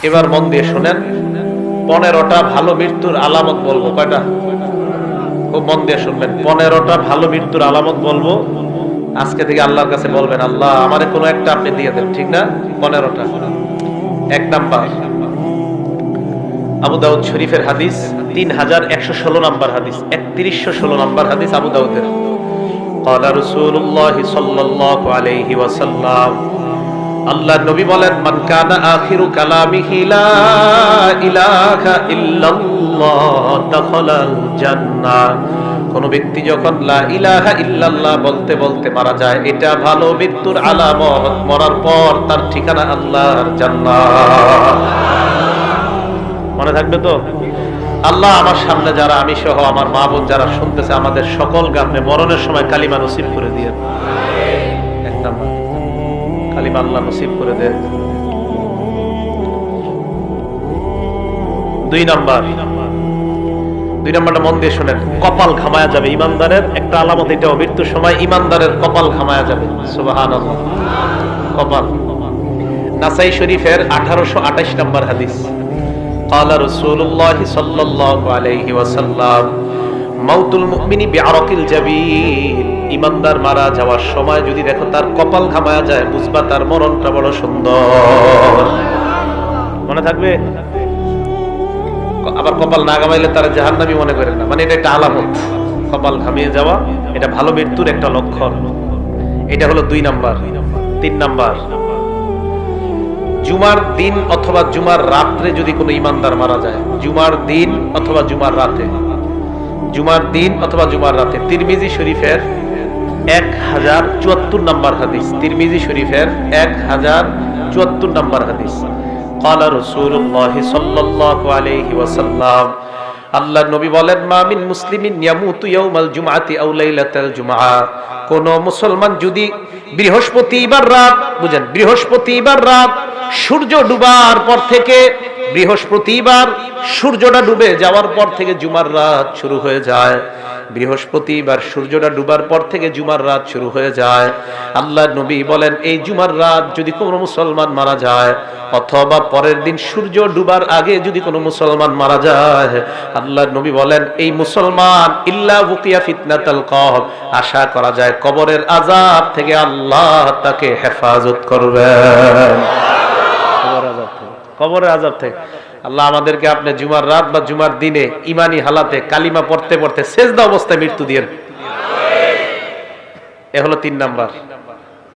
এবার মন দিয়ে শুনেন, 15টা ভালো মৃত্যুর আলামত বলবো। কয়টা? খুব মন দিয়ে শুনবেন। 15টা ভালো মৃত্যুর আলামত বলবো। আজকে থেকে আল্লাহর কাছে বলবেন, আল্লাহ আমারে কোনো একটা আপনি দিয়ে দেন, ঠিক না? 15টা। 1 নাম্বার, আবু দাউদ শরীফের হাদিস, 3116 নাম্বার হাদিস, 3116 নাম্বার হাদিস আবু দাউদের। ক্বালা রাসূলুল্লাহ সাল্লাল্লাহু আলাইহি ওয়াসাল্লাম, আল্লাহর নবী বলেন, মান কানা আখিরু কালামিহি লা ইলাহা ইল্লাল্লাহ দাখালাল জান্নাহ। কোন ব্যক্তি যখন লা ইলাহা ইল্লাল্লাহ বলতে বলতে মারা যায়, এটা ভালো মৃত্যুর আলামত। মরার পর তার ঠিকানা আল্লাহর জান্নাত। মনে থাকবে তো? আল্লাহ আমার সামনে যারা, আমি সহ আমার মা বোন যারা শুনতেছে, আমাদের সকল গামে মরণের সময় কালিমা নসিব করে দিয়ে। এক নাম্বার, কালিমা আল্লাহ নসিব করে দেন। 2 নাম্বারটা মন দিয়ে শুনেন, কপাল ঘামায়া যাবে। ইমানদারের একটা আলামত এটাও, মৃত্যুর সময় ইমানদারের কপাল ঘামায়া যাবে। সুবহানাল্লাহ। কপাল। নাসাই শরীফের 1828 নাম্বার হাদিস। ক্বালা রাসূলুল্লাহ সাল্লাল্লাহু আলাইহি ওয়াসাল্লাম, মাউতুল মুমিনি বিআরাকিল জাবিন। ইমানদার মারা যাওয়ার সময় যদি দেখো তার কপাল ঘামায়া যায়, বুঝবা তার মরণটা বড় সুন্দর। মনে থাকবে? আবার কপাল না ঘামাইলে তার জাহান্নামী মনে করেন না, মানে এটা একটা আলামত। কপাল ঘামিয়ে যাওয়া এটা ভালো মৃত্যুর একটা লক্ষণ। এটা হলো 2 নাম্বার। 3 নাম্বার, জুমার দিন অথবা জুমার রাত্রে যদি কোনো ইমানদার মারা যায়, জুমার দিন অথবা জুমার রাতে, জুমার দিন অথবা জুমার রাতে। তিরমিজি শরীফের 1074 নাম্বার হাদিস, তিরমিজি শরীফের 1074 নাম্বার হাদিস। ক্বালা রাসূলুল্লাহ সাল্লাল্লাহু আলাইহি ওয়াসাল্লাম, আল্লাহর নবী বলেন, মা মিন মুসলিমিন ইয়ামুতু ইয়াউমাল জুমআতি আও লাইলাতাল জুমআ। কোন মুসলমান যদি বৃহস্পতিবার রাত, বুঝেন, বৃহস্পতিবার রাত সূর্য ডুবার পর থেকে, বৃহস্পতিবার সূর্যটা ডুবে যাওয়ার পর থেকে জুমার রাত শুরু হয়ে যায়, বৃহস্পতিবার সূর্যটা ডুবার পর থেকে জুমার রাত শুরু হয়ে যায়। আল্লাহর নবী বলেন, এই জুমার রাত যদি কোনো মুসলমান মারা যায়, অথবা পরের দিন সূর্য ডুবার আগে যদি কোনো মুসলমান মারা যায়, আল্লাহর নবী বলেন, এই মুসলমান ইল্লা বুকিয়া ফিতনাতাল কবর, আশা করা যায় কবরের আযাব থেকে আল্লাহ তাকে হেফাজত করবেন। কবরের আযাব থেকে আল্লাহ আমাদেরকে আপনি জুমার রাত বা জুমার দিনে ইমানি হালাতে কালিমা পড়তে পড়তে সেজদা অবস্থায় মৃত্যু দিয়েন। এ হলো 3 নাম্বার।